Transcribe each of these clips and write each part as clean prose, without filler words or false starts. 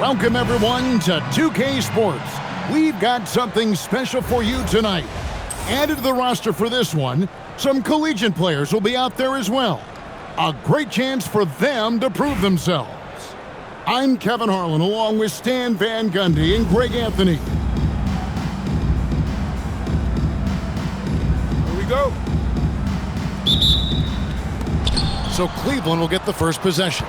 Welcome, everyone, to 2K Sports. We've got something special for you tonight. Added to the roster for this one, some collegiate players will be out there as well. A great chance for them to prove themselves. I'm Kevin Harlan, along with Stan Van Gundy and Greg Anthony. Here we go. So Cleveland will get the first possession.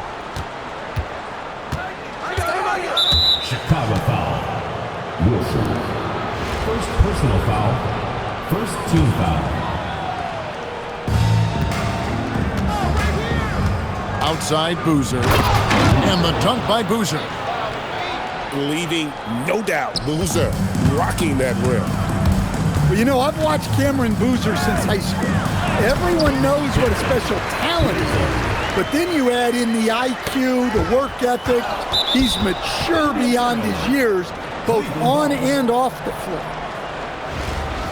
Chicago foul. Wilson. First personal foul. First team foul. Outside Boozer. And the dunk by Boozer. Leaving no doubt. Boozer rocking that rim. Well, you know, I've watched Cameron Boozer since high school. Everyone knows what a special talent he is. But then you add in the IQ, the work ethic. He's mature beyond his years, both on and off the floor.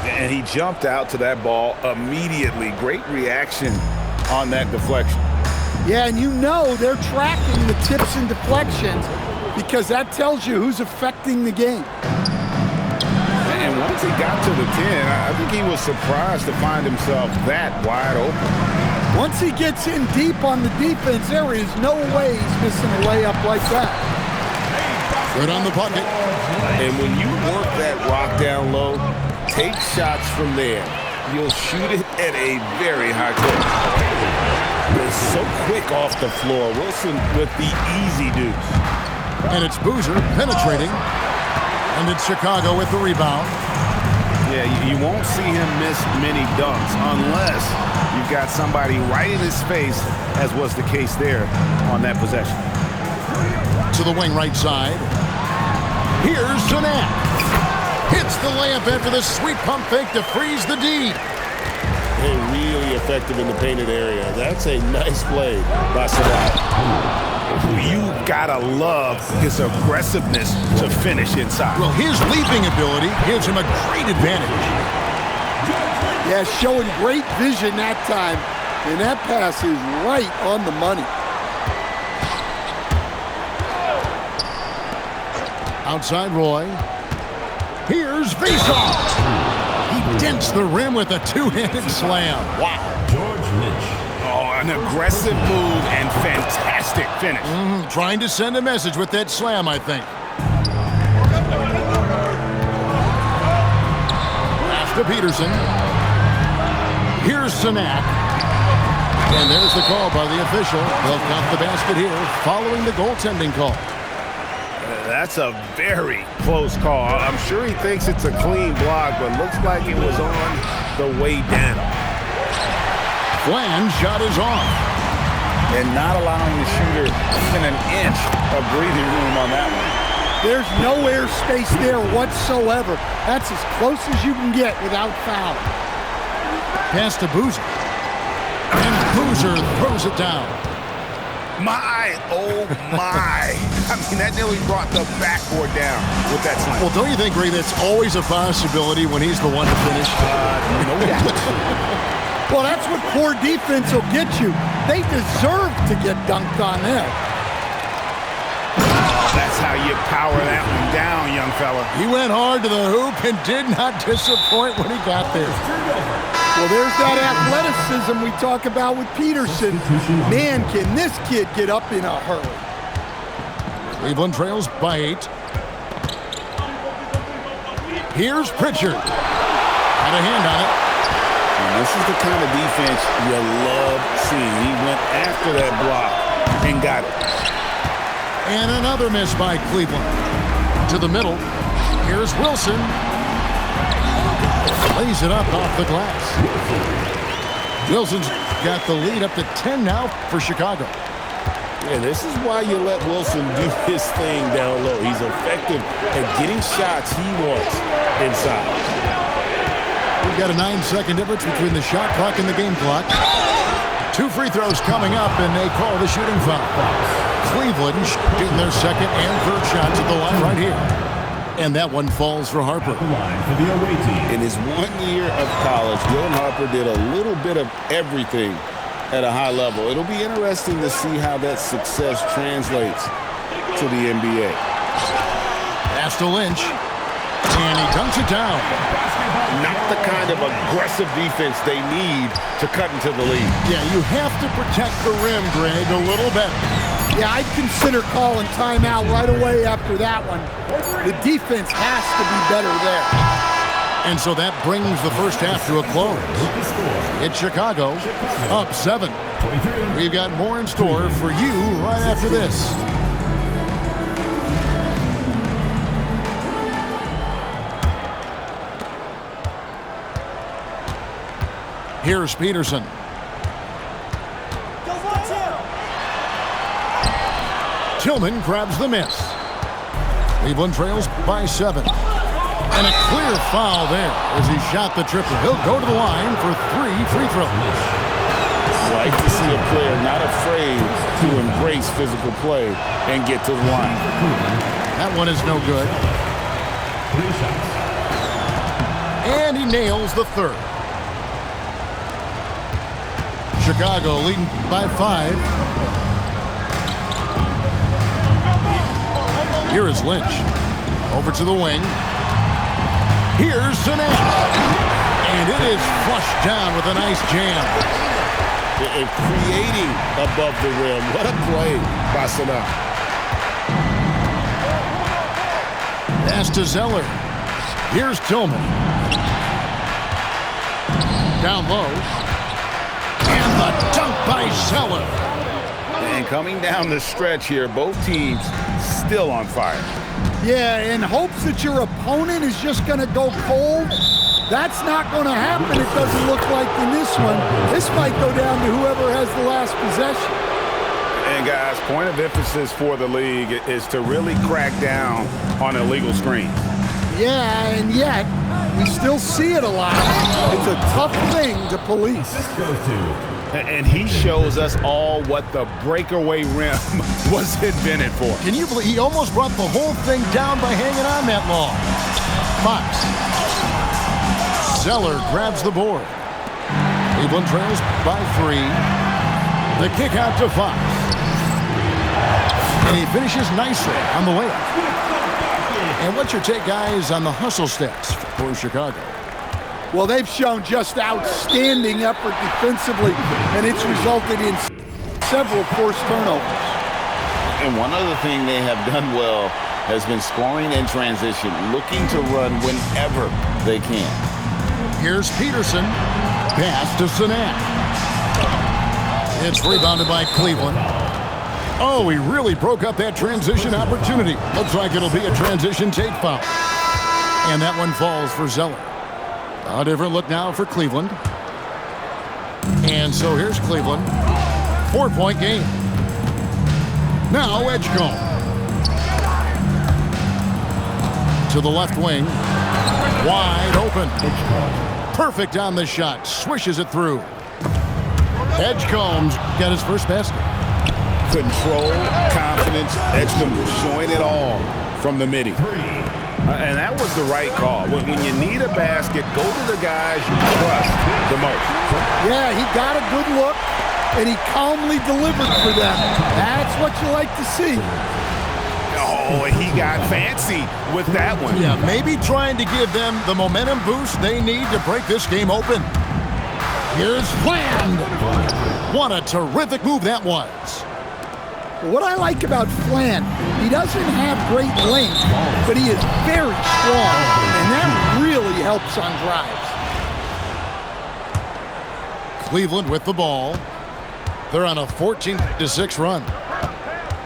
And he jumped out to that ball immediately. Great reaction on that deflection. Yeah, and you know they're tracking the tips and deflections because that tells you who's affecting the game. And once he got to the 10, I think he was surprised to find himself that wide open. Once he gets in deep on the defense, there is no way he's missing a layup like that. Good on the bucket. And when you work that rock down low, take shots from there. You'll shoot it at a very high clip. It's so quick off the floor. Wilson with the easy deuce. And it's Boozer penetrating. And it's Chicago with the rebound. Yeah, you won't see him miss many dunks unless you've got somebody right in his face, as was the case there on that possession. To the wing right side. Here's Sanak. Hits the layup after the sweet pump fake to freeze the D. Hey, really effective in the painted area. That's a nice play by Sanak. You gotta love his aggressiveness to finish inside. Well, his leaping ability gives him a great advantage. Yeah, showing great vision that time. And that pass is right on the money. Outside Roy. Here's Faceoff. He dents the rim with a two-handed slam. Wow. George Lynch. Oh, an aggressive move and fantastic finish. Trying to send a message with that slam, I think. Pass to Peterson. Here's Sanak. And there's the call by the official. They'll count the basket here following the goaltending call. That's a very close call. I'm sure he thinks it's a clean block, but looks like it was on the way down. Flan's shot is off. And not allowing the shooter even an inch of breathing room on that one. There's no air space there whatsoever. That's as close as you can get without foul. Pass to Boozer. And Boozer throws it down. My, oh my. I mean, that nearly brought the backboard down with that slam. Well, don't you think, Ray, that's always a possibility when he's the one to finish? No doubt. Well, that's what poor defense will get you. They deserve to get dunked on there. That's how you power that one down, young fella. He went hard to the hoop and did not disappoint when he got there. Well, there's that athleticism we talk about with Peterson. Man, can this kid get up in a hurry. Cleveland trails by 8. Here's Pritchard. Had a hand on it. And this is the kind of defense you love seeing. He went after that block and got it. And another miss by Cleveland. To the middle. Here's Wilson. Lays it up off the glass. Wilson's got the lead up to 10 now for Chicago. Yeah, this is why you let Wilson do his thing down low. He's effective at getting shots he wants inside. We've got a 9-second difference between the shot clock and the game clock. 2 free throws coming up, and they call the shooting foul. Cleveland shooting their second and third shots at the line right here. And that one falls for Harper. In his 1 year of college, Dylan Harper did a little bit of everything at a high level. It'll be interesting to see how that success translates to the NBA. Pass to Lynch. And he dunks it down. Not the kind of aggressive defense they need to cut into the lead. Yeah, you have to protect the rim, Greg, a little better. Yeah, I'd consider calling timeout right away after that one. The defense has to be better there. And so that brings the first half to a close. It's Chicago up 7. We've got more in store for you right after this. Here's Peterson. Tillman grabs the miss. Cleveland trails by 7. And a clear foul there as he shot the triple. He'll go to the line for 3 free throws. Like to see a player not afraid to embrace physical play and get to the line. That one is no good. And he nails the third. Chicago leading by 5. Here is Lynch. Over to the wing. Here's Sané. And it is flushed down with a nice jam. And creating above the rim. What a play by Sané. Pass to Zeller. Here's Tillman. Down low. And the dunk by Zeller. And coming down the stretch here, both teams still on fire. Yeah, in hopes that your opponent is just going to go cold. That's not going to happen, it doesn't look like, in this one. This might go down to whoever has the last possession. And guys, point of emphasis for the league is to really crack down on illegal screens. Yeah, and yet, we still see it a lot. It's a tough thing to police. And he shows us all what the breakaway rim was invented for. Can you believe he almost brought the whole thing down by hanging on that long? Fox. Zeller grabs the board. Cleveland trails by 3. The kick out to Fox. And he finishes nicely on the layup. And what's your take, guys, on the hustle stats for Chicago? Well, they've shown just outstanding effort defensively, and it's resulted in several forced turnovers. And one other thing they have done well has been scoring in transition, looking to run whenever they can. Here's Peterson. Pass to Sané. It's rebounded by Cleveland. Oh, he really broke up that transition opportunity. Looks like it'll be a transition take foul. And that one falls for Zeller. A different look now for Cleveland. And so here's Cleveland. 4-point game. Now Edgecombe. To the left wing. Wide open. Perfect on the shot. Swishes it through. Edgecombe's got his first basket. Control, confidence, Edgecombe showing it all from the midi. And that was the right call. When you need a basket, go to the guys you trust the most. Yeah, he got a good look, and he calmly delivered for them. That's what you like to see. Oh, he got fancy with that one. Yeah, maybe trying to give them the momentum boost they need to break this game open. Here's Fland. What a terrific move that was. What I like about Fland, he doesn't have great length, but he is very strong, and that really helps on drives. Cleveland with the ball. They're on a 14-6 run.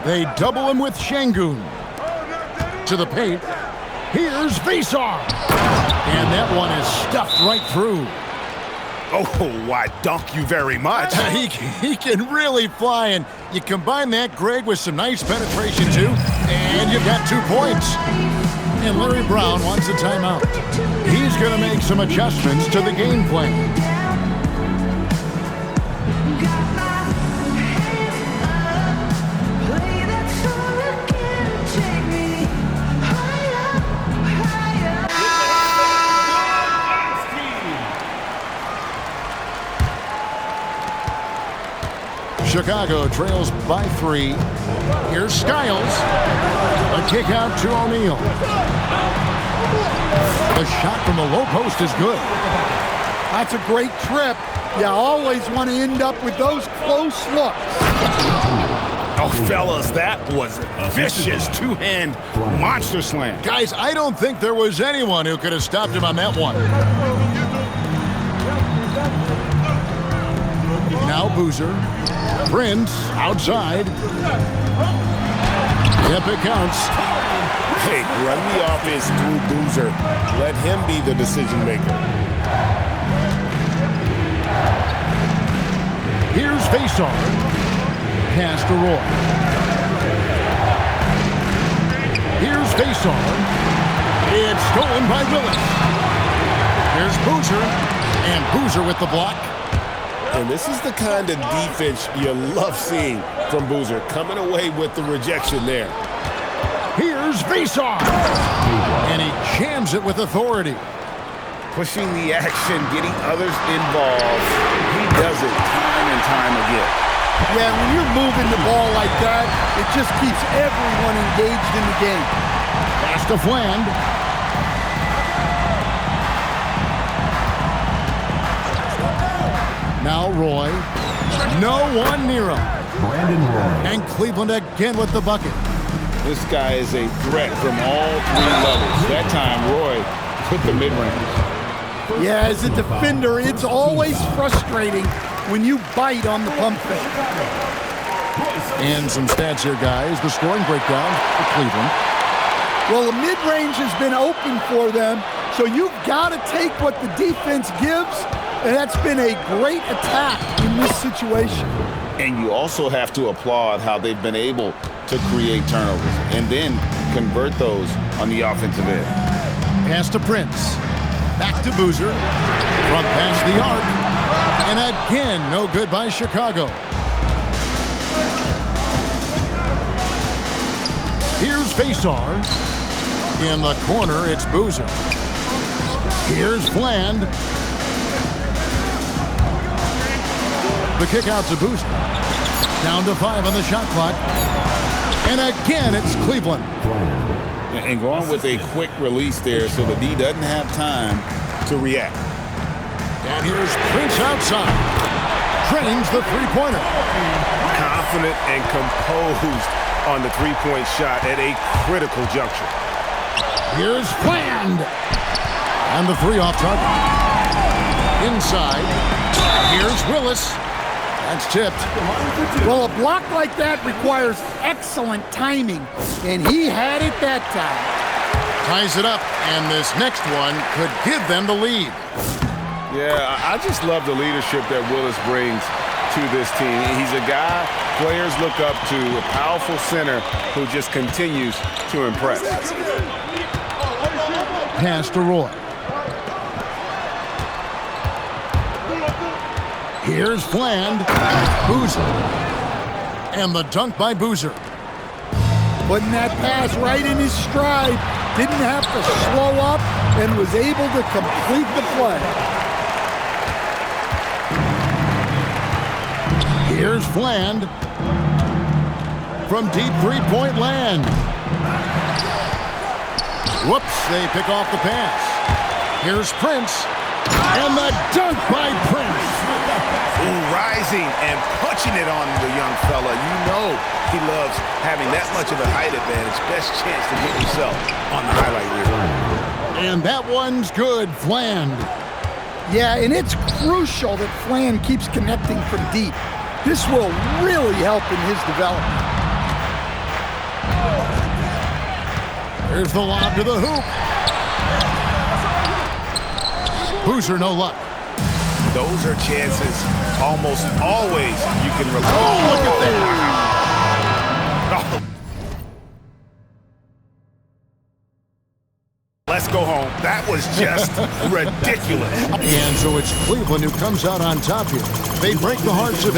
They double him with Şengün. To the paint. Here's Visar. And that one is stuffed right through. Oh, why, dunk you very much. He can really fly, and you combine that, Greg, with some nice penetration, too, and you've got 2 points. And Larry Brown wants a timeout. He's going to make some adjustments to the game plan. Chicago trails by 3. Here's Skiles. A kick out to O'Neal. The shot from the low post is good. That's a great trip. You always want to end up with those close looks. Oh, fellas, that was a vicious two-hand monster slam. Guys, I don't think there was anyone who could have stopped him on that one. Now Boozer. Prince outside. Yep, it counts. Hey, run the offense through Boozer. Let him be the decision maker. Here's Faceoff. Pass to Roy. Here's Faceoff. It's stolen by Willis. Here's Boozer. And Boozer with the block. And this is the kind of defense you love seeing from Boozer, coming away with the rejection there. Here's Faceoff. And he jams it with authority. Pushing the action, getting others involved. He does it time and time again. Yeah, when you're moving the ball like that, it just keeps everyone engaged in the game. Pass to Fland. Now Roy. No one near him. Brandon Roy. And Cleveland again with the bucket. This guy is a threat from all 3 levels. That time, Roy put the mid-range. Yeah, as a defender, it's always frustrating when you bite on the pump fake. And some stats here, guys. The scoring breakdown for Cleveland. Well, the mid-range has been open for them, so you've got to take what the defense gives, and that's been a great attack in this situation. And you also have to applaud how they've been able to create turnovers and then convert those on the offensive end. Pass to Prince. Back to Boozer. From past the arc. And again, no good by Chicago. Here's Faceoff. In the corner, it's Boozer. Here's Fland. The kick out to Boozer. Down to 5 on the shot clock. And again, it's Cleveland. And going with a quick release there so the D doesn't have time to react. And here's Prince outside. Drains the three-pointer. Confident and composed on the three-point shot at a critical juncture. Here's Fland. And the 3 off target. Inside. Here's Willis. That's tipped. Well, a block like that requires excellent timing, and he had it that time. Ties it up, and this next one could give them the lead. Yeah, I just love the leadership that Willis brings to this team. He's a guy players look up to, a powerful center who just continues to impress. Pass to Roy. Here's Fland. Boozer. And the dunk by Boozer. Putting that pass right in his stride. Didn't have to slow up and was able to complete the play. Here's Fland. From deep three-point land. Whoops, they pick off the pass. Here's Prince. And the dunk by Prince. Ooh, rising and punching it on the young fella. You know he loves having that much of a height advantage. Best chance to get himself on the highlight reel. And that one's good, Fland. Yeah, and it's crucial that Fland keeps connecting from deep. This will really help in his development. There's the lob to the hoop. Boozer, no luck. Those are chances almost always you can rely on. Oh, look at that. Let's go home. That was just ridiculous. And so it's Cleveland who comes out on top here. They break the hearts of